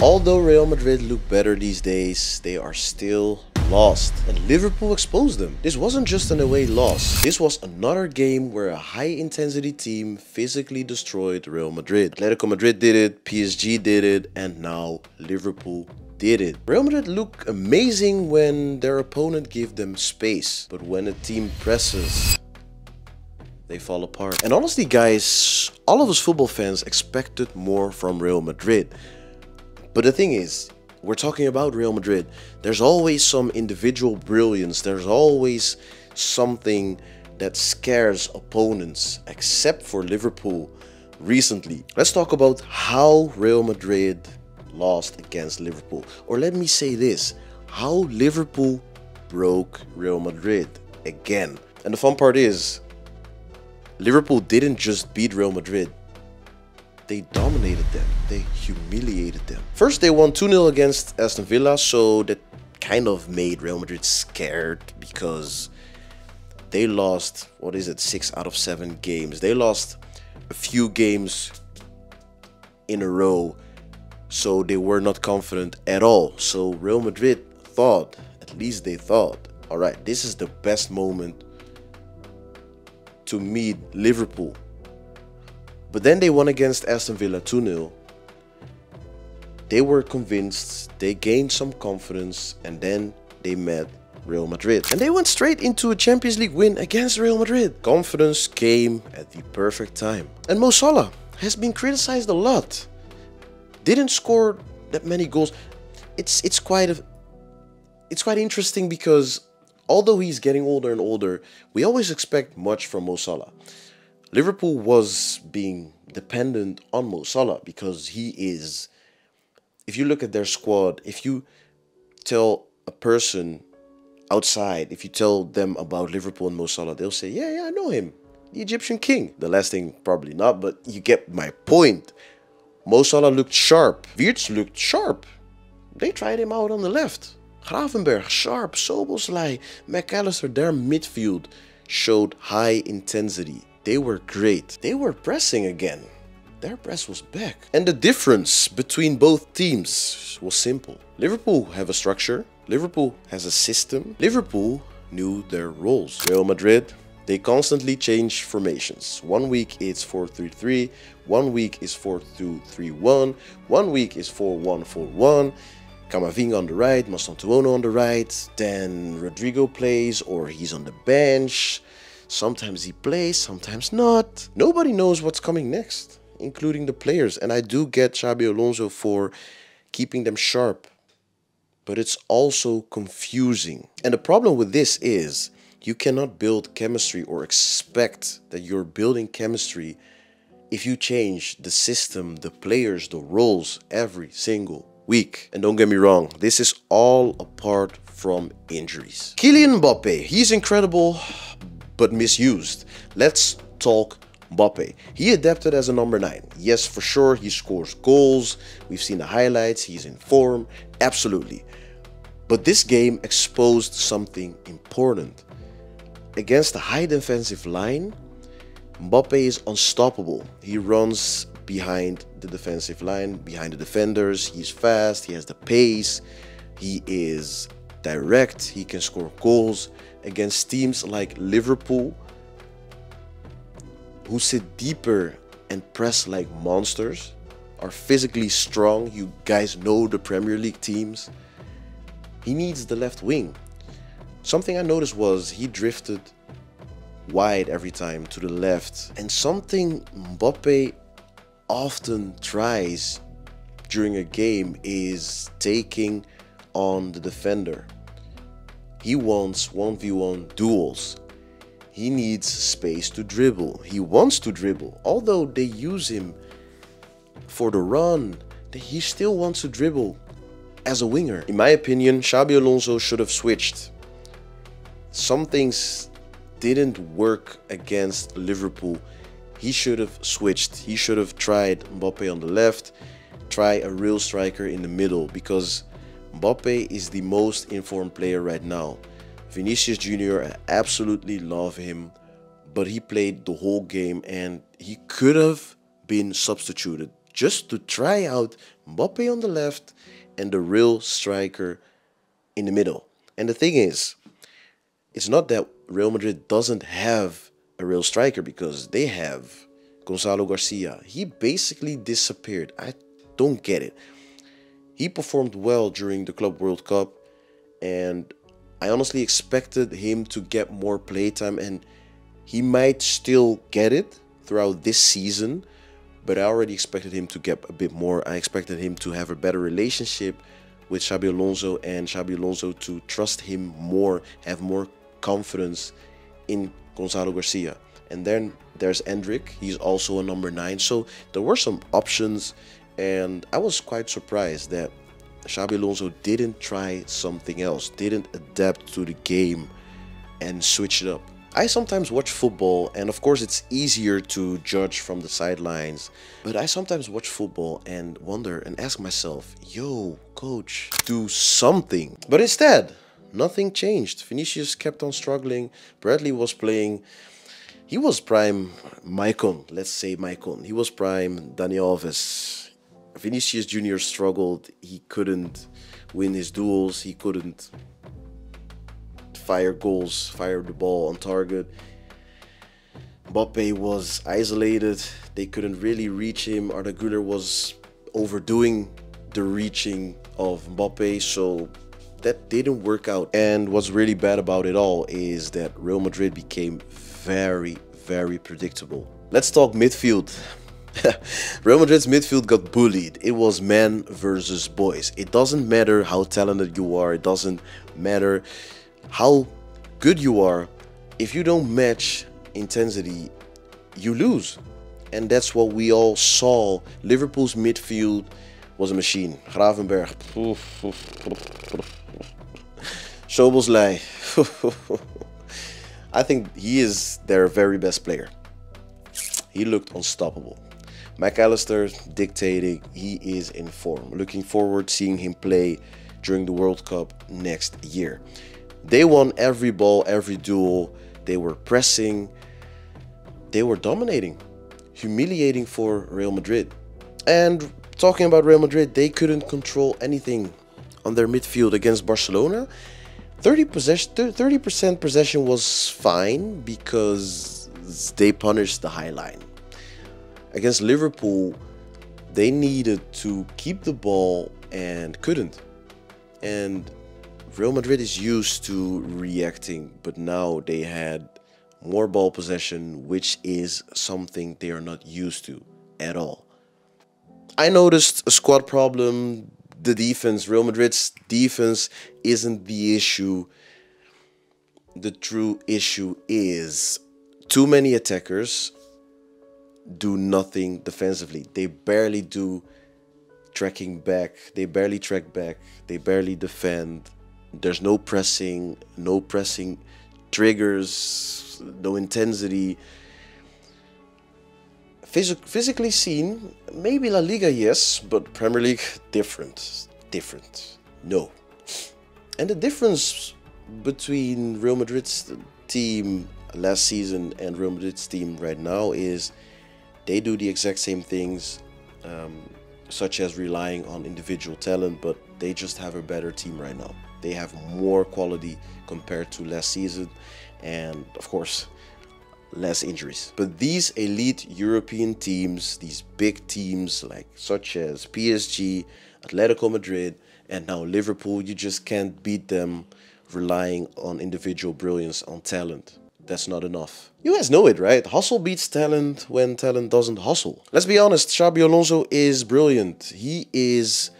Although Real Madrid look better these days, they are still lost, and Liverpool exposed them. This wasn't just an away loss, this was another game where a high-intensity team physically destroyed Real Madrid. Atletico Madrid did it, PSG did it, and now Liverpool did it. Real Madrid look amazing when their opponent gave them space, but when a team presses, they fall apart. And honestly guys, all of us football fans expected more from Real Madrid. But the thing is, we're talking about Real Madrid. There's always some individual brilliance. There's always something that scares opponents, except for Liverpool recently. Let's talk about how Real Madrid lost against Liverpool. Or let me say this, how Liverpool broke Real Madrid again. And the fun part is, Liverpool didn't just beat Real Madrid. They dominated them. They humiliated them. First, they won 2-0 against Aston Villa, so that kind of made Real Madrid scared because they lost, 6 out of 7 games. They lost a few games in a row, so they were not confident at all. So Real Madrid thought, at least they thought, all right, this is the best moment to meet Liverpool. But then they won against Aston Villa 2-0. They were convinced, they gained some confidence, and then they met Real Madrid. And they went straight into a Champions League win against Real Madrid. Confidence came at the perfect time. And Mo Salah has been criticized a lot. Didn't score that many goals. It's quite interesting because although he's getting older and older, we always expect much from Mo Salah. Liverpool was being dependent on Mo Salah because he is, if you look at their squad, if you tell a person outside, if you tell them about Liverpool and Mo Salah, they'll say, yeah, I know him, the Egyptian king. The last thing, probably not, but you get my point. Mo Salah looked sharp. Wirtz looked sharp. They tried him out on the left. Gravenberch, sharp. Szoboszlai, McAllister, their midfield showed high intensity. They were great. They were pressing again. Their press was back. And the difference between both teams was simple. Liverpool have a structure. Liverpool has a system. Liverpool knew their roles. Real Madrid, they constantly change formations. 1 week it's 4-3-3. 1 week is 4-2-3-1. 1 week is 4-1-4-1. Camavinga on the right, Mastantuono on the right. Then Rodrigo plays or he's on the bench. Sometimes he plays, sometimes not. Nobody knows what's coming next, including the players. And I do get Xabi Alonso for keeping them sharp, but it's also confusing. And the problem with this is you cannot build chemistry or expect that you're building chemistry if you change the system, the players, the roles every single week. And don't get me wrong, this is all apart from injuries. Kylian Mbappe, he's incredible, but misused. Let's talk Mbappe. He adapted as a number 9. Yes, for sure, he scores goals. We've seen the highlights. He's in form. Absolutely. But this game exposed something important. Against a high defensive line, Mbappe is unstoppable. He runs behind the defensive line, behind the defenders. He's fast. He has the pace. He is direct. He can score goals. Against teams like Liverpool, who sit deeper and press like monsters, are physically strong. You guys know the Premier League teams. He needs the left wing. Something I noticed was he drifted wide every time to the left. And something Mbappe often tries during a game is taking on the defender. He wants 1v1 duels. He needs space to dribble. He wants to dribble. Although they use him for the run, he still wants to dribble as a winger. In my opinion, Xabi Alonso should have switched. Some things didn't work against Liverpool. He should have switched. He should have tried Mbappe on the left, try a real striker in the middle, because Mbappe is the most informed player right now. Vinicius Jr., I absolutely love him, but he played the whole game and he could have been substituted just to try out Mbappe on the left, and the real striker in the middle. And the thing is, it's not that Real Madrid doesn't have a real striker, because they have Gonzalo Garcia. He basically disappeared. I don't get it. He performed well during the Club World Cup, and I honestly expected him to get more playtime, and he might still get it throughout this season, but I already expected him to get a bit more. I expected him to have a better relationship with Xabi Alonso, and Xabi Alonso to trust him more, have more confidence in Gonzalo Garcia. And then there's Endrick. He's also a number 9. So there were some options, and I was quite surprised that Xabi Alonso didn't try something else, didn't adapt to the game and switch it up. I sometimes watch football, and of course it's easier to judge from the sidelines, but I sometimes watch football and wonder and ask myself, yo, coach, do something. But instead, nothing changed. Vinicius kept on struggling. Bradley was playing. He was prime Maicon, let's say Maicon. He was prime Dani Alves. Vinicius Jr. struggled. He couldn't win his duels. He couldn't fire goals, fire the ball on target. Mbappe was isolated. They couldn't really reach him. Arda Güler was overdoing the reaching of Mbappe, so that didn't work out. And what's really bad about it all is that Real Madrid became very, very predictable. Let's talk midfield. Real Madrid's midfield got bullied. It was men versus boys. It doesn't matter how talented you are. It doesn't matter how good you are. If you don't match intensity, you lose. And that's what we all saw. Liverpool's midfield was a machine. Gravenberch. Szoboszlai. I think he is their very best player. He looked unstoppable. McAllister dictating. He is in form. Looking forward to seeing him play during the World Cup next year. They won every ball, every duel. They were pressing. They were dominating. Humiliating for Real Madrid. And talking about Real Madrid, they couldn't control anything on their midfield against Barcelona. 30% possession was fine because they punished the high line. Against Liverpool, they needed to keep the ball and couldn't. And Real Madrid is used to reacting, but now they had more ball possession, which is something they are not used to at all. I noticed a squad problem. The defense, Real Madrid's defense isn't the issue. The true issue is too many attackers do nothing defensively. They barely do tracking back. They barely track back. They barely defend. There's no pressing triggers, no intensity. Physically seen, maybe La Liga, yes, but Premier League, different. No. And the difference between Real Madrid's team last season and Real Madrid's team right now is they do the exact same things, such as relying on individual talent, but they just have a better team right now. They have more quality compared to last season, and of course, less injuries. But these elite European teams, these big teams like such as PSG, Atletico Madrid, and now Liverpool, you just can't beat them relying on individual brilliance, on talent. That's not enough. You guys know it, right? Hustle beats talent when talent doesn't hustle. Let's be honest, Xabi Alonso is brilliant. He is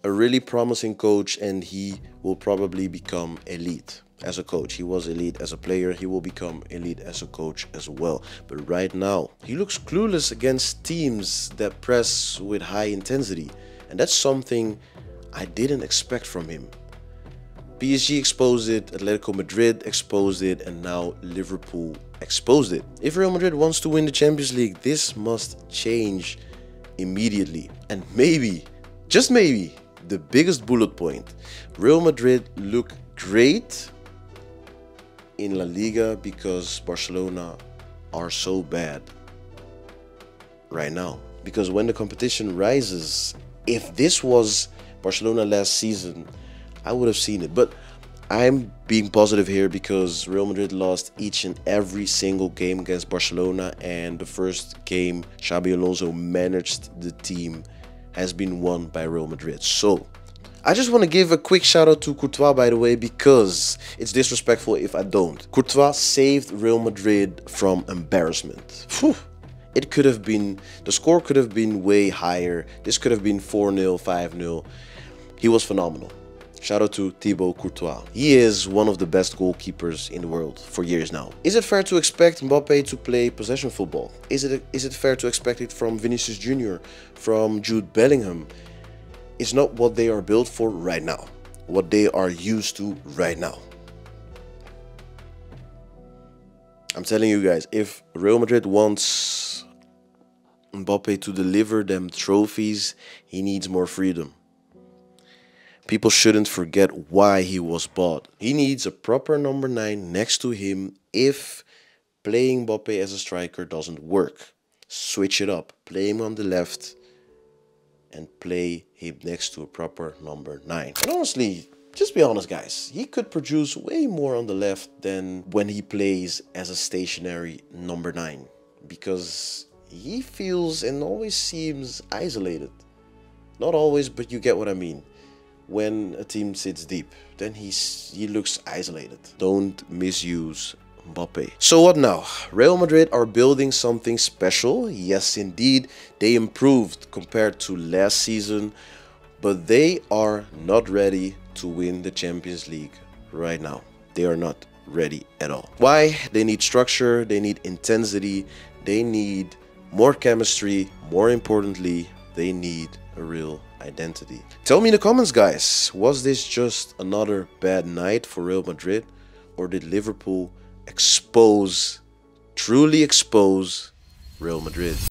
a really promising coach, and he will probably become elite as a coach. He was elite as a player. He will become elite as a coach as well. But right now, he looks clueless against teams that press with high intensity. And that's something I didn't expect from him. PSG exposed it, Atletico Madrid exposed it, and now Liverpool exposed it. If Real Madrid wants to win the Champions League, this must change immediately. And maybe, just maybe, the biggest bullet point, Real Madrid look great in La Liga because Barcelona are so bad right now. Because when the competition rises If this was Barcelona last season, I would have seen it. But I'm being positive here because Real Madrid lost each and every single game against Barcelona, and the first game Xabi Alonso managed the team has been won by Real Madrid. So I just want to give a quick shout out to Courtois, by the way, because it's disrespectful if I don't. Courtois saved Real Madrid from embarrassment. Phew. It could have been, the score could have been way higher. This could have been 4-0, 5-0. He was phenomenal. Shout out to Thibaut Courtois. He is one of the best goalkeepers in the world for years now. Is it fair to expect Mbappe to play possession football? Is it fair to expect it from Vinicius Jr., from Jude Bellingham? It's not what they are built for right now, what they are used to right now. I'm telling you guys, if Real Madrid wants Mbappe to deliver them trophies, he needs more freedom. People shouldn't forget why he was bought. He needs a proper number 9 next to him if playing Mbappe as a striker doesn't work. Switch it up, play him on the left and play him next to a proper number 9. And honestly, just be honest guys, he could produce way more on the left than when he plays as a stationary number 9, because he feels and always seems isolated. Not always, but you get what I mean. When a team sits deep, then he looks isolated. Don't misuse Mbappe. So what now? Real Madrid are building something special. Yes, indeed, they improved compared to last season, but they are not ready to win the Champions League right now. They are not ready at all. Why? They need structure, they need intensity, they need more chemistry, more importantly, they need a real identity. Tell me in the comments, guys, was this just another bad night for Real Madrid, or did Liverpool truly expose Real Madrid?